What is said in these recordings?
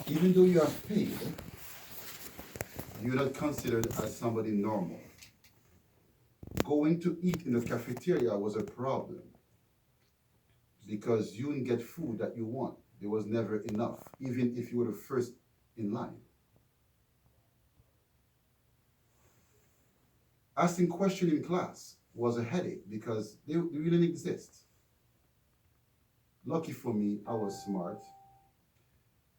Even though you have paid, you're not considered as somebody normal. Going to eat in the cafeteria was a problem because you didn't get food that you want. There was never enough, even if you were the first in line. Asking questions in class was a headache because they didn't exist. Lucky for me, I was smart.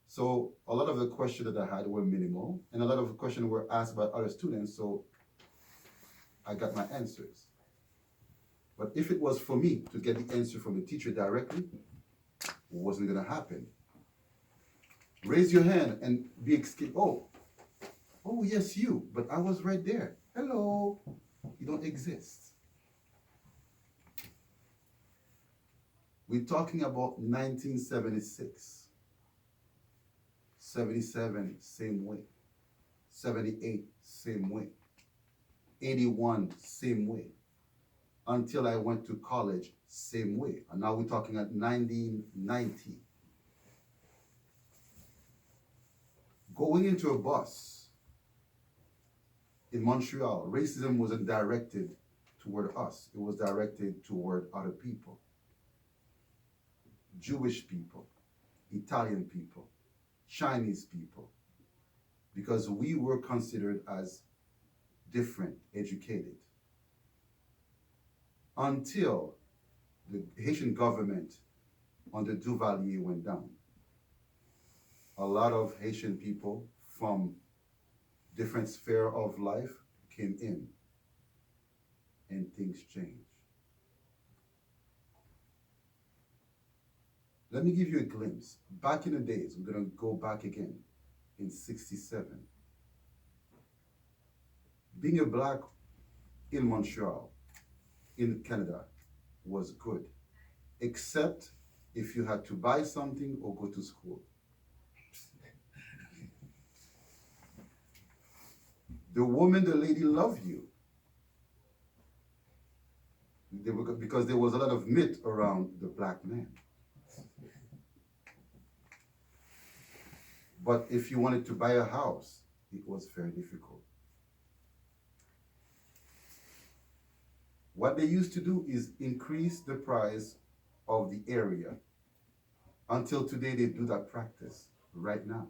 So a lot of the questions that I had were minimal, and a lot of the questions were asked by other students, so I got my answers. But if it was for me to get the answer from the teacher directly, it wasn't gonna happen. Raise your hand and be excused. Oh yes, you, but I was right there. Hello, you don't exist. We're talking about 1976, 77, same way, 78, same way, 81, same way, until I went to college, same way. And now we're talking at 1990. Going into a bus in Montreal, racism wasn't directed toward us, it was directed toward other people. Jewish people, Italian people, Chinese people, because we were considered as different, educated. Until the Haitian government under Duvalier went down. A lot of Haitian people from different sphere of life came in and things changed. Let me give you a glimpse. Back in the days, we're gonna go back again in 67. Being a black in Montreal, in Canada, was good, except if you had to buy something or go to school. The woman, the lady loved you. Because there was a lot of myth around the black man. But if you wanted to buy a house, it was very difficult. What they used to do is increase the price of the area. Until today, they do that practice right now.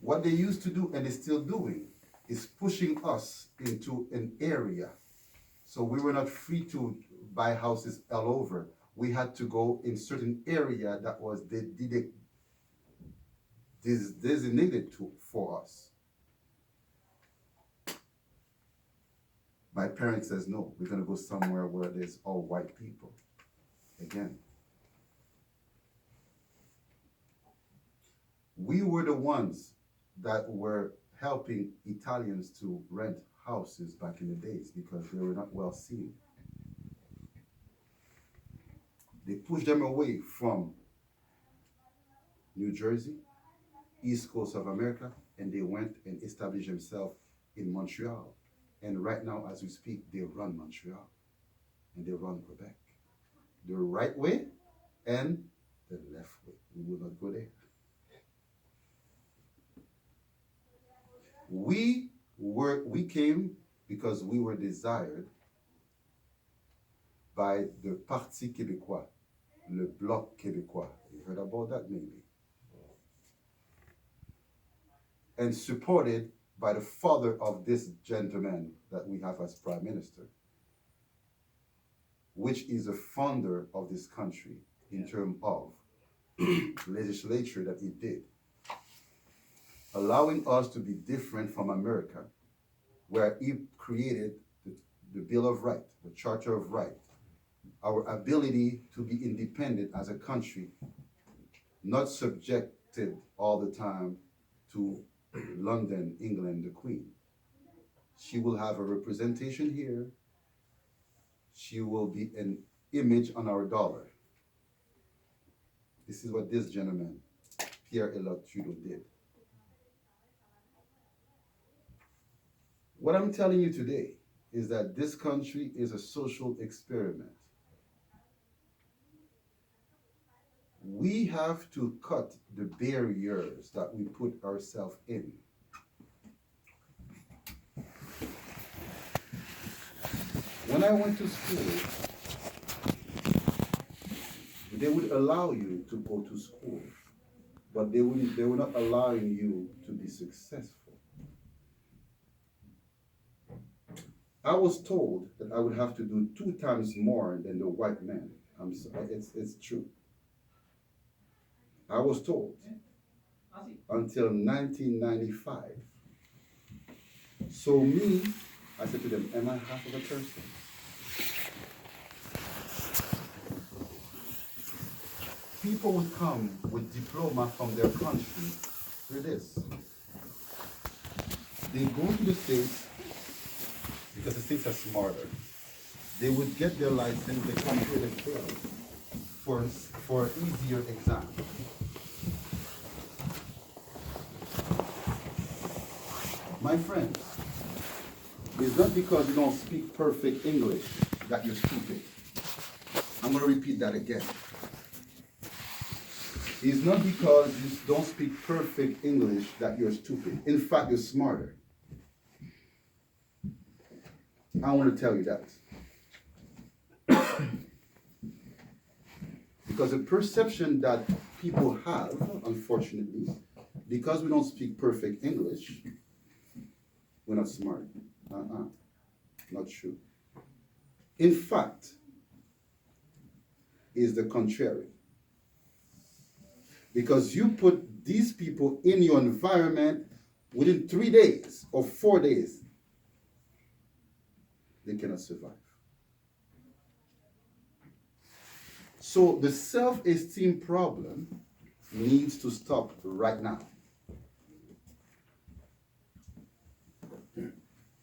What they used to do, and they're still doing, is pushing us into an area. So we were not free to buy houses all over. We had to go in certain area that was designated for us. My parents says, no, we're gonna go somewhere where there's all white people. Again. We were the ones that were helping Italians to rent houses back in the days because they were not well seen. They pushed them away from New Jersey, East Coast of America, and they went and established themselves in Montreal. And right now, as we speak, they run Montreal and they run Quebec. The right way and the left way. We will not go there. We came because we were desired by the Parti Québécois, le Bloc Québécois. You heard about that maybe? And supported by the father of this gentleman that we have as Prime Minister, which is a founder of this country in terms of legislature that he did, allowing us to be different from America, where he created the Bill of Rights, the Charter of Rights, our ability to be independent as a country, not subjected all the time to London, England, the Queen. She will have a representation here. She will be an image on our dollar. This is what this gentleman, Pierre-Elliott Trudeau, did. What I'm telling you today is that this country is a social experiment. We have to cut the barriers that we put ourselves in. When I went to school, they would allow you to go to school, but they were not allowing you to be successful. I was told that I would have to do 2 times more than the white man. It's true. I was told until 1995. So me, I said to them, am I half of a person? People would come with diploma from their country for this. They go to the States because the States are smarter. They would get their license, they come here, they fail for an easier exam. My friends, it's not because you don't speak perfect English that you're stupid. I'm going to repeat that again. It's not because you don't speak perfect English that you're stupid. In fact, you're smarter. I want to tell you that. Because the perception that people have, unfortunately, because we don't speak perfect English, we're not smart. Not true. In fact, is the contrary. Because you put these people in your environment within 3 days or 4 days, they cannot survive. So the self-esteem problem needs to stop right now.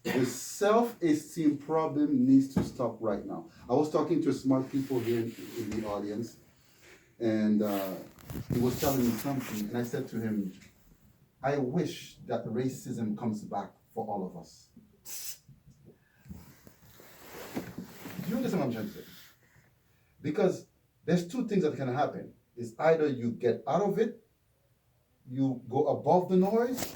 The self-esteem problem needs to stop right now. I was talking to smart people here in the audience, and he was telling me something, and I said to him, I wish that racism comes back for all of us. Do you understand what I'm trying to say? Because there's 2 things that can happen. It's either you get out of it, you go above the noise,